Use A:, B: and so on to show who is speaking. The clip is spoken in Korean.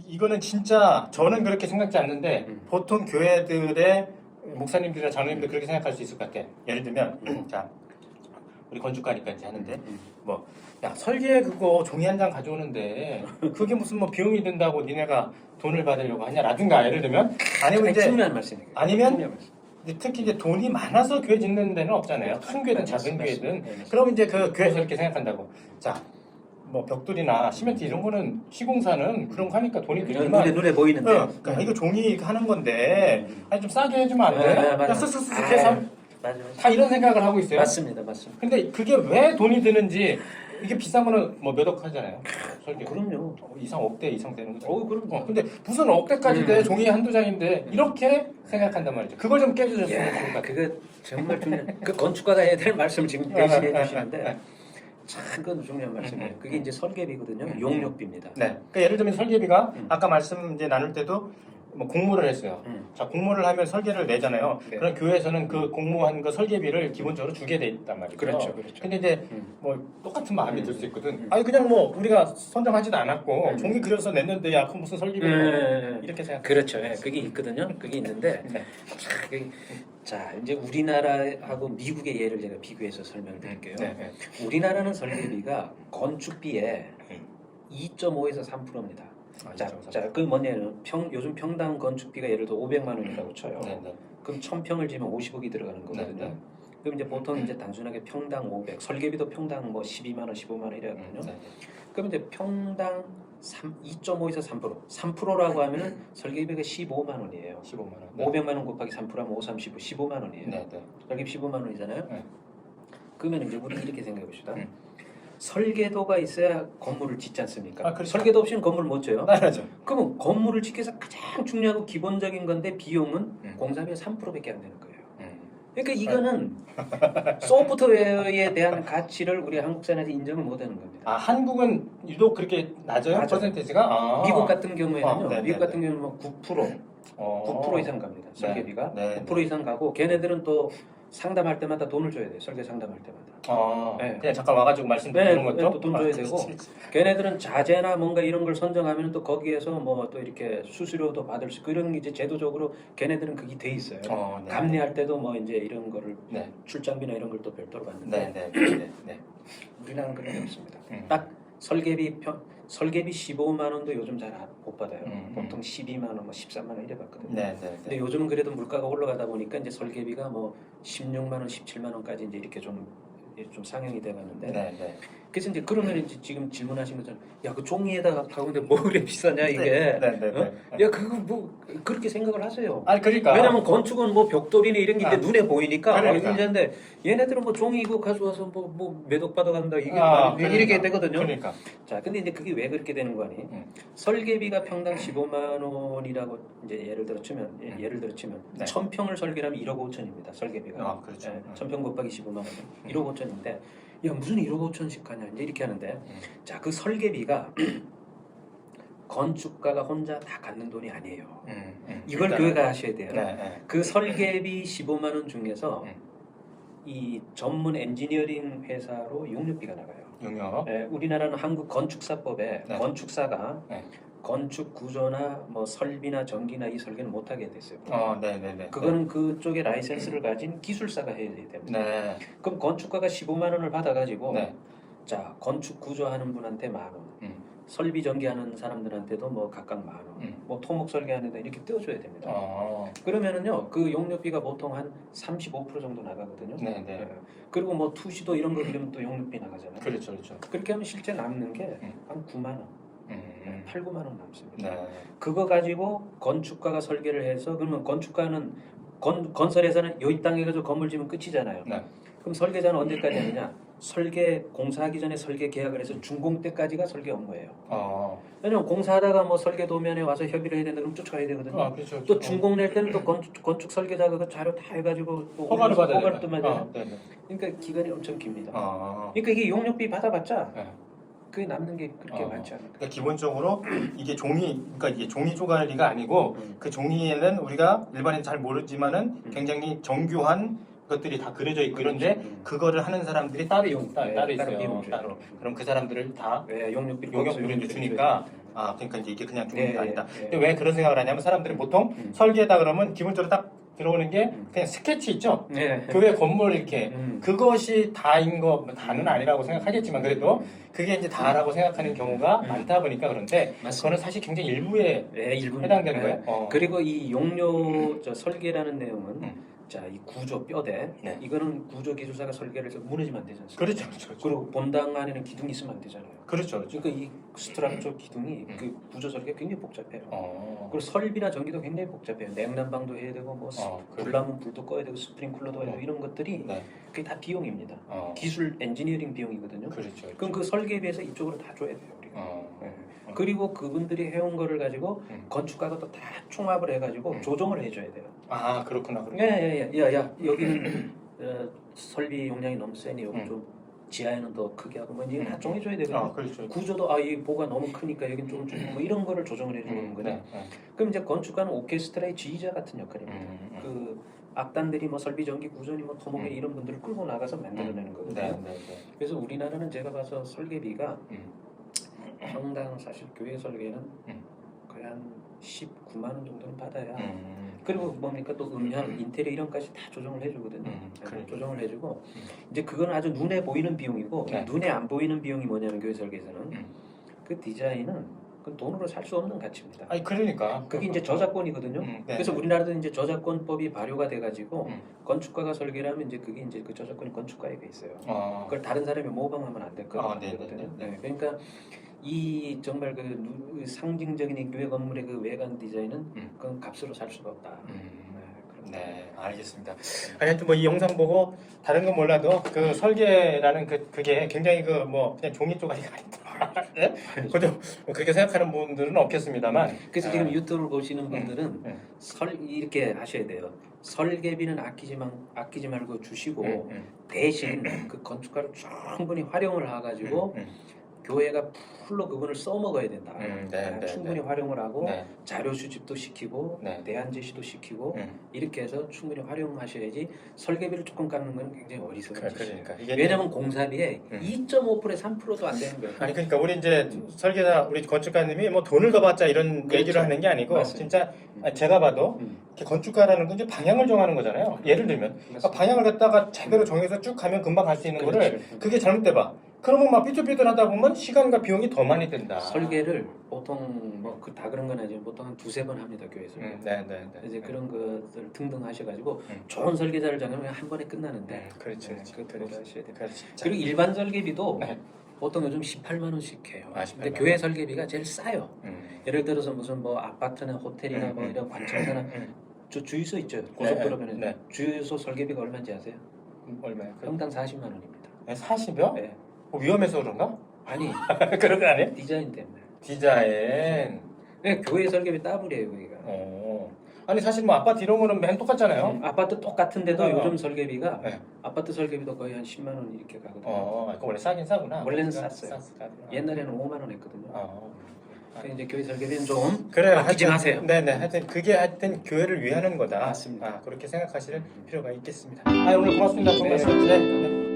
A: 이거는 진짜 저는 그렇게 생각지 않는데 보통 교회들의 목사님들이나 장로님들 그렇게 생각할 수 있을 것 같아. 예를 들면 자 우리 건축가니까 이제 하는데 뭐 야 설계 그거 종이 한 장 가져오는데 그게 무슨 뭐 비용이 든다고 니네가 돈을 받으려고 하냐라든가 예를 들면 아니면 이제
B: 중요한 말씀이에요.
A: 아니면 이제 특히 이제 돈이 많아서 교회 짓는 데는 없잖아요. 큰 교회든 작은 교회든. 그럼 이제 그 교회에서 이렇게 생각한다고. 자, 뭐 벽돌이나 시멘트 이런 거는 시공사는 그런 거 하니까 돈이 들지만
B: 눈에 보이는데.
A: 그러니까 이거 종이 하는 건데 아니 좀 싸게 해주면 안 돼?
B: 네,
A: 그냥
B: 맞아요.
A: 쓱쓱쓱 해서
B: 맞아요.
A: 다 이런 생각을 하고 있어요.
B: 맞습니다.
A: 근데 그게 왜 돈이 드는지 이게 비싼 거는 뭐 몇 억 하잖아요. 설계.
B: 그럼요.
A: 이상 억대 이상 되는 거죠.
B: 그럼.
A: 근데 무슨 억대까지 돼 종이 한두 장인데 이렇게 생각한단 말이죠. 그걸 좀 깨주셨으면 좋을 것 같아요.
B: 그거 정말 중요한. 그 건축가가 해야 될 말씀 지금 대신해 주시는데 참 그건 중요한 말씀이에요. 그게 이제 설계비거든요. 용역비입니다.
A: 네. 그러니까 예를 들면 설계비가 아까 말씀 이제 나눌 때도 뭐 공모를 했어요. 자 공모를 하면 설계를 내잖아요.
B: 네.
A: 그럼 교회에서는 그 공모한 거 설계비를 기본적으로 주게 돼 있단 말이죠.
B: 그렇죠.
A: 근데 이제 뭐 똑같은 마음이 들 수 있거든. 아니 그냥 뭐 우리가 선정하지도 않았고 종이 그려서 냈는데 야 그럼 무슨 설계비 이렇게 생각.
B: 그렇죠. 예, 그게 있거든요. 그게 있는데
A: 네.
B: 자 이제 우리나라하고 미국의 예를 제가 비교해서 설명을 드릴게요.
A: 네.
B: 우리나라는 설계비가 건축비의 2.5에서 3%입니다. 자, 그 뭐냐면 요즘 평당 건축비가 예를 들어 500만 원이라고 쳐요. 그럼 1000평을 지면 50억이 들어가는 거거든요. 그럼 이제 보통 이제 단순하게 평당 500, 설계비도 평당 뭐 12만 원, 15만 원 이래거든요. 그럼 이제 평당 2.5에서 3%, 3%라고 하면은 설계비가 15만 원이에요.
A: 15만 원.
B: 500만 원 곱하기 3%하면 5, 3, 15, 15만 원이에요. 설계비 15만 원이잖아요. 그러면 이제 우리 이렇게 생각해 봅시다. 설계도가 있어야 건물을 짓지 않습니까?
A: 그렇죠.
B: 설계도 없이는 건물을 못 지어요.
A: 당연하죠.
B: 그러면 건물을 짓기 위해서 가장 중요하고 기본적인 건데 비용은 공사비 3%밖에 안 되는 거예요. 그러니까 이거는 소프트웨어에 대한 가치를 우리 한국 사람들이 인정을 못하는 겁니다.
A: 한국은 유독 그렇게 낮아요? 퍼센테이지가?
B: 미국 같은 경우에는요. 미국 같은 경우는 뭐 9%, 9% 이상 갑니다. 설계비가 9% 이상 가고 걔네들은 또 상담할 때마다 돈을 줘야 돼요. 설계 상담할 때마다.
A: 그냥 잠깐 와가지고 말씀드리는 것도
B: 또 돈 줘야 되고 걔네들은 자재나 뭔가 이런 걸 선정하면 또 거기에서 뭐 또 이렇게 수수료도 받을 수 있고 이런 이제 제도적으로 걔네들은 그게 돼 있어요. 감리할 때도 뭐 이제 이런 거를 출장비나 이런 걸 또 별도로 받는데 우리나라는 그런 게 없습니다. 딱 설계비 15만 원도 요즘 잘 못 받아요. 보통 12만 원, 뭐 13만 원 이래 받거든요. 근데 요즘은 그래도 물가가 올라가다 보니까 이제 설계비가 뭐 16만 원, 17만 원까지 이제 이렇게 좀 상향이 돼가는데. 그래서 이제 그러면 이제 지금 질문하신 것처럼 야 그 종이에다가 파는데 뭐 그래 비싸냐 이게? 야 그거 뭐 그렇게 생각을 하세요.
A: 그러니까.
B: 왜냐면 건축은 뭐 벽돌이나 이런 게 이제 눈에 보이니까
A: 그러니까.
B: 얘네들은 뭐 종이 이거 가져와서 뭐 매덕 받아간다 이게 이렇게 되거든요.
A: 그러니까.
B: 자 근데 이제 그게 왜 그렇게 되는 거니? 설계비가 평당 15만 원이라고 이제 예를 들어 치면 1000평을 설계하면 1억 5천입니다. 설계비가.
A: 그렇죠.
B: 1000평 곱하기 15만 원 1억 5천인데 야 무슨 1억 5천씩 하냐 이제 이렇게 하는데 자 그 설계비가 건축가가 혼자 다 갖는 돈이 아니에요. 이걸 교회가 하셔야 돼요. 그 설계비 15만 원 중에서 이 전문 엔지니어링 회사로 용역비가 나가요.
A: 용역.
B: 우리나라는 한국 건축사법에 건축사가 건축 구조나 뭐 설비나 전기나 이 설계는 못하게 됐어요. 그거는 그쪽에 라이센스를 가진 기술사가 해야 됩니다. 그럼 건축가가 15만 원을 받아가지고 자 건축 구조하는 분한테 10,000원, 설비 전기하는 사람들한테도 뭐 각각 10,000원, 뭐 토목 설계하는 데 이렇게 떼어줘야 됩니다. 그러면은요 그 용역비가 보통 한 35% 정도 나가거든요. 그리고 뭐 투시도 이런 거 그러면 또 용역비 나가잖아요.
A: 그렇죠.
B: 그렇게 하면 실제 남는 게 한 9만 원. 8, 9만 원 남습니다. 그거 가지고 건축가가 설계를 해서 그러면 건축가는 건설회사는 이 땅에 가서 건물 지면 끝이잖아요. 그럼 설계자는 언제까지 하느냐? 설계 공사하기 전에 설계 계약을 해서 준공 때까지가 설계 업무예요. 왜냐면 공사하다가 뭐 설계 도면에 와서 협의를 해야 된다 그러면 쫓아가야 되거든요. 또 준공 낼 때는 또 건축 설계자가 그 자료 다 해가지고 또
A: 허가를 받아야
B: 돼요. 그러니까 기간이 엄청 깁니다. 그러니까 이게 용역비 받아봤자 그게 남는 게 그렇게 많지 않아요.
A: 그러니까 기본적으로 이게 그러니까 이게 종이 쪼가리가 아니고 그 종이에는 우리가 일반인 잘 모르지만은 굉장히 정교한 것들이 다 그려져 있고 이런데 그거를 하는 사람들이 따로 따로 있어요. 따로. 그럼 그 사람들을 다 용역비를 주니까 그러니까 이제 이게 그냥 주는 게 아니다. 근데 왜 그런 생각을 하냐면 사람들이 보통 설계다 그러면 기본적으로 딱 들어오는 게 그냥 스케치 있죠. 교회 건물 이렇게 그것이 다인 거 다는 아니라고 생각하겠지만 그래도 그게 이제 다라고 생각하는 경우가 많다 보니까 그런데 그거는 사실 굉장히 일부에 해당되는 거예요.
B: 그리고 이 용료 설계라는 내용은 자, 이 구조 뼈대 이거는 구조 기술사가 설계를 해서 무너지면 안 되지 않습니까?
A: 그렇죠.
B: 그리고 본당 안에는 기둥이 있으면 안 되잖아요.
A: 그렇죠.
B: 그러니까 이 스트럭처 기둥이 그 구조 설계가 굉장히 복잡해요. 그리고 설비나 전기도 굉장히 복잡해요. 냉난방도 해야 되고 뭐 불나면 불도 꺼야 되고 스프링클러도 해야 되고 이런 것들이 그게 다 비용입니다. 기술 엔지니어링 비용이거든요.
A: 그렇죠.
B: 그럼 그 설계비에서 이쪽으로 다 줘야 돼요. 우리가. 그리고 그분들이 해온 거를 가지고 건축가가 또 다 총합을 해가지고 조정을 해줘야 돼요.
A: 그렇구나.
B: 야 여기는 설비 용량이 너무 세니 여기 좀 지하에는 더 크게 하고 뭐 이건 다 정해줘야 되거든요.
A: 그렇죠.
B: 구조도 이 보가 너무 크니까 여긴 좀 줄이고 뭐 이런 거를 조정을 해주는 거예요. 그럼 이제 건축가는 오케스트라의 지휘자 같은 역할입니다. 그 악단들이 뭐 설비 전기 구조니 뭐 토목에 이런 분들을 끌고 나가서 만들어내는 거거든요. 그래서 우리나라는 제가 봐서 설계비가 평당 사실 교회 설계는 거의 한 19만 원 정도는 받아야 그리고 뭡니까 또 음향, 인테리어 이런까지 다 조정을 해주거든요. 조정을 해주고 이제 그건 아주 눈에 보이는 비용이고 눈에 안 보이는 비용이 뭐냐면 교회 설계에서는 그 디자인은 그 돈으로 살 수 없는 가치입니다.
A: 그러니까
B: 그게 이제 저작권이거든요. 그래서 우리나라도 이제 저작권법이 발효가 돼가지고 건축가가 설계를 하면 이제 그게 이제 그 저작권이 건축가에게 있어요. 그걸 다른 사람이 모방하면 안 되거든요. 그러니까 이 정말 그 상징적인 이 교회 건물의 그 외관 디자인은 그건 값으로 살 수가 없다.
A: 알겠습니다. 하여튼 뭐 이 영상 보고 다른 건 몰라도 그 설계라는 그게 굉장히 그 뭐 그냥 종이 쪼가리가 아니다. 그죠? 그렇게 생각하는 분들은 없겠습니다만.
B: 그래서 지금 유튜브를 보시는 분들은 이렇게 하셔야 돼요. 설계비는 아끼지 말고 주시고 대신 그 건축가를 충분히 활용을 해가지고 교회가 풀로 그분을 써먹어야 된다. 충분히 활용을 하고 자료 수집도 시키고 대안 제시도 시키고 이렇게 해서 충분히 활용하셔야지 설계비를 조금 깎는 건 굉장히 어리석은 짓이에요. 왜냐하면 공사비에 2.5%에 3%도 안 되는 거예요.
A: 그러니까 우리 이제 설계사 우리 건축가님이 뭐 돈을 더 받자 이런 얘기를 하는 게 아니고 진짜 제가 봐도 건축가라는 건 이제 방향을 정하는 거잖아요. 예를 들면 방향을 갖다가 제대로 정해서 쭉 가면 금방 갈 수 있는 거를 그게 잘못돼 봐. 그러면 막 삐뚤삐뚤하다 보면 시간과 비용이 더 많이 든다.
B: 설계를 보통 뭐 다 그런 건 아니지만 보통 한 2-3번 합니다 교회에서. 이제 그런 것들 등등 하셔가지고 좋은 설계자를 정하면 한 번에 끝나는데. 그것도 하셔야 돼요. 그리고 일반 설계비도 보통 요즘 18만 원씩 해요. 근데 교회 설계비가 제일 싸요. 예를 들어서 무슨 뭐 아파트나 호텔이나 뭐 이런 관청사나 저 주유소 있죠. 고속도로변에 주유소 설계비가 얼마인지 아세요?
A: 얼마요?
B: 평당 40만 원입니다.
A: 40여?
B: 네.
A: 위험해서 그런가?
B: 아니
A: 그런 거 아니에요?
B: 디자인 때문에.
A: 디자인.
B: 교회 설계비 더블이에요 여기가.
A: 아니 사실 뭐 아파트 이런 거는 맨 똑같잖아요.
B: 아파트 똑같은데도 요즘 설계비가 아파트 설계비도 거의 한 10만 원 이렇게 가거든요.
A: 그거 원래 싸긴 싸구나.
B: 원래는 쌌어요. 옛날에는 5만 원 했거든요. 이제 교회 설계비는 좀
A: 그래요.
B: 아끼지 마세요.
A: 하여튼 그게 하여튼 교회를 위하는 거다.
B: 맞습니다.
A: 그렇게 생각하실 필요가 있겠습니다. 오늘 고맙습니다.
B: 네.